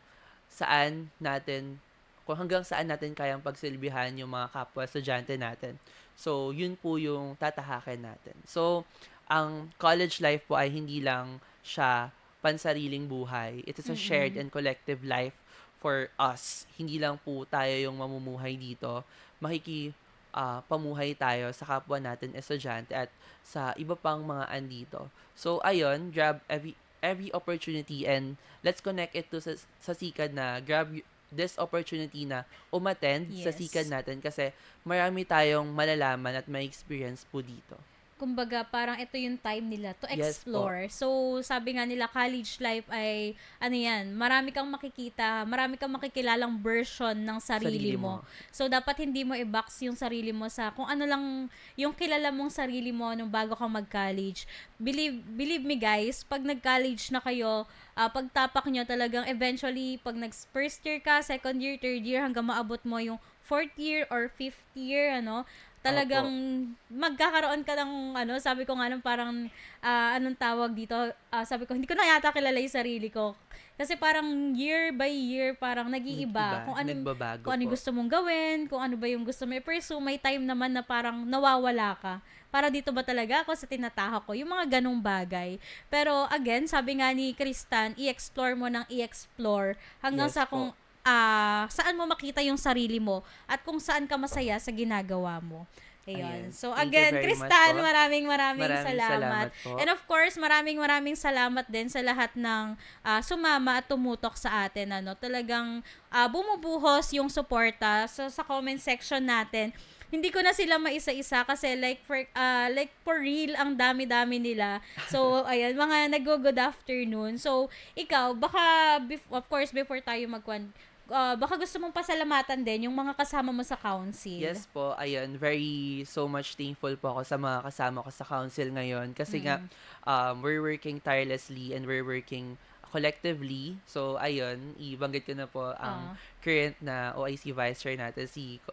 hanggang saan natin kayang pagsilbihan yung mga kapwa estudyante natin. So, yun po yung tatahakin natin. So, ang college life po ay hindi lang siya pansariling buhay. It is a shared Mm-mm. and collective life for us. Hindi lang po tayo yung mamumuhay dito. Pamuhay tayo sa kapwa natin estudyante at sa iba pang mga andito. So, ayun, grab every opportunity and let's connect it to sa sikad na this opportunity na umattend sa sikad Yes. natin kasi marami tayong malalaman at may experience po dito. Kumbaga, parang ito yung time nila to Yes po. explore. So, sabi nga nila, college life ay, ano yan, marami kang makikita, marami kang makikilalang version ng sarili mo. So, dapat hindi mo i-box yung sarili mo sa kung ano lang yung kilala mong sarili mo nung bago kang mag-college. Believe me guys, pag nag-college na kayo, pagtapak nyo talagang eventually, pag nag-first year ka, second year, third year, hanggang maabot mo yung fourth year or fifth year, talagang Opo. magkakaroon ka ng sabi ko nga nung parang anong tawag dito, sabi ko hindi ko na yata kilala yung sarili ko kasi parang year by year parang nag-iiba Nag-iba, nagbabago kung ano yung po. gusto mong gawin, kung ano ba yung gusto mo i-pursue. May time naman na parang nawawala ka, para dito ba talaga ako sa tinatahak ko, yung mga ganong bagay. Pero again, sabi nga ni Kristan, i-explore mo ng i-explore hanggang Yes sa po. kung saan mo makita yung sarili mo at kung saan ka masaya sa ginagawa mo. Ayun. Ayan. So Thank you again, very much Kristan, po. maraming Maraming salamat. salamat po. And of course, maraming salamat din sa lahat ng sumama at tumutok sa atin. Talagang bumubuhos yung suporta sa comment section natin. Hindi ko na sila maisa-isa kasi like for real ang dami-dami nila. So ayan, mga nag-good afternoon. So ikaw, baka of course before tayo baka gusto mong pasalamatan din yung mga kasama mo sa council. Yes po, ayun, so much thankful po ako sa mga kasama ko sa council ngayon kasi nga Mm. we're working tirelessly and we're working collectively. So ayun, ibanggit ko na po ang Ah. current na OIC Vice Chair natin si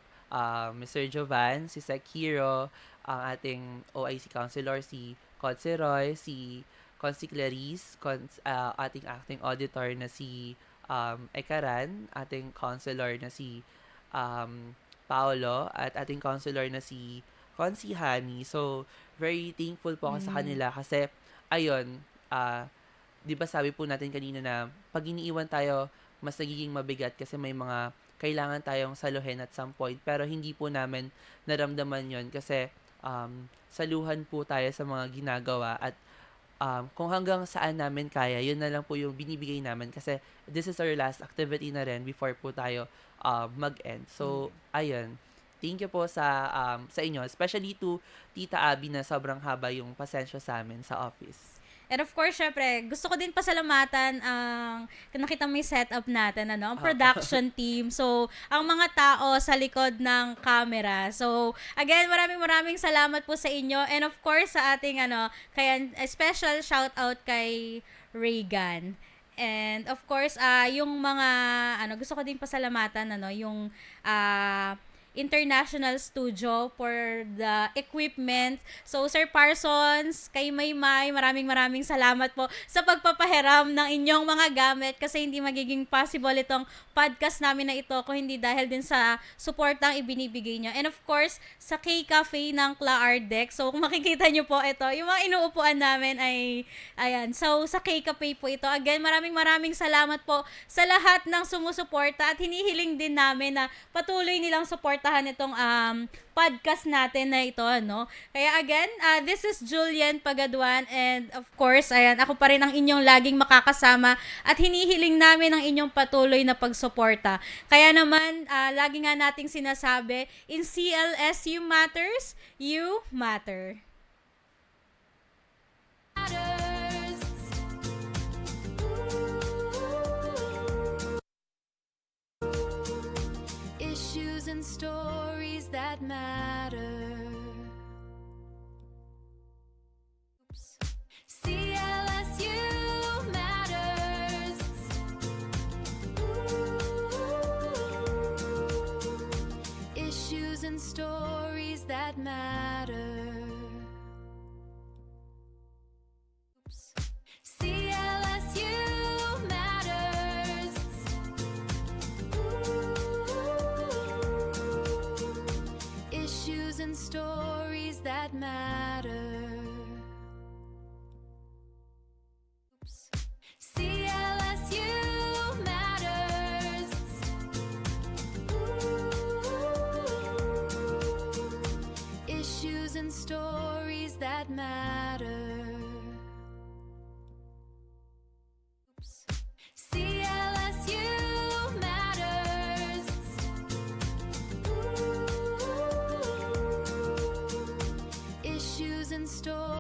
Mr. Jovan, si Sekiro, ang ating OIC Councilor si Conce Roy, si Consi Clarice, ating acting auditor na si Ekaran, ating counselor na si Paolo, at ating counselor na si Consi Hani. So, very thankful po ako sa Mm. kanila kasi, ayun, di ba sabi po natin kanina na pag iniiwan tayo, mas nagiging mabigat kasi may mga kailangan tayong saluhin at some point. Pero hindi po namin naramdaman yon kasi saluhan po tayo sa mga ginagawa at kung hanggang saan namin kaya, yun na lang po yung binibigay namin kasi this is our last activity na rin before po tayo mag-end. So, ayun. Thank you po sa inyo, especially to Tita Abby na sobrang haba yung pasensya sa amin sa office. And of course, syempre, gusto ko din pasalamatan ang nakita mo yung setup natin, ang production team. So, ang mga tao sa likod ng camera. So, again, maraming salamat po sa inyo. And of course, sa ating, kaya special shout out kay Reagan. And of course, yung mga, gusto ko din pasalamatan, yung, international studio for the equipment. So, Sir Parsons, kay Maymay, maraming salamat po sa pagpapahiram ng inyong mga gamit kasi hindi magiging possible itong podcast namin na ito kung hindi dahil din sa suportang ibinibigay nyo. And of course, sa K-Cafe ng Cla Ardec. So, kung makikita nyo po ito, yung mga inuupuan namin ay, ayan. So, sa K-Cafe po ito. Again, maraming salamat po sa lahat ng sumusuporta at hinihiling din namin na patuloy nilang suportahan itong podcast natin na ito, Kaya again, this is Julian Pagaduan and of course, ayan, ako pa rin ang inyong laging makakasama at hinihiling namin ang inyong patuloy na pagsuporta. Kaya naman, lagi nga nating sinasabi, in CLS You Matters, You Matter. Issues and stories that matter. Oops. CLSU matters. Ooh. Issues and stories that matter. Oops. CLSU matters. Ooh. Issues and stories that matter. Oops. CLSU matters. Ooh. Issues and stories that matter. Oops. CLSU matters. Ooh. Issues and stories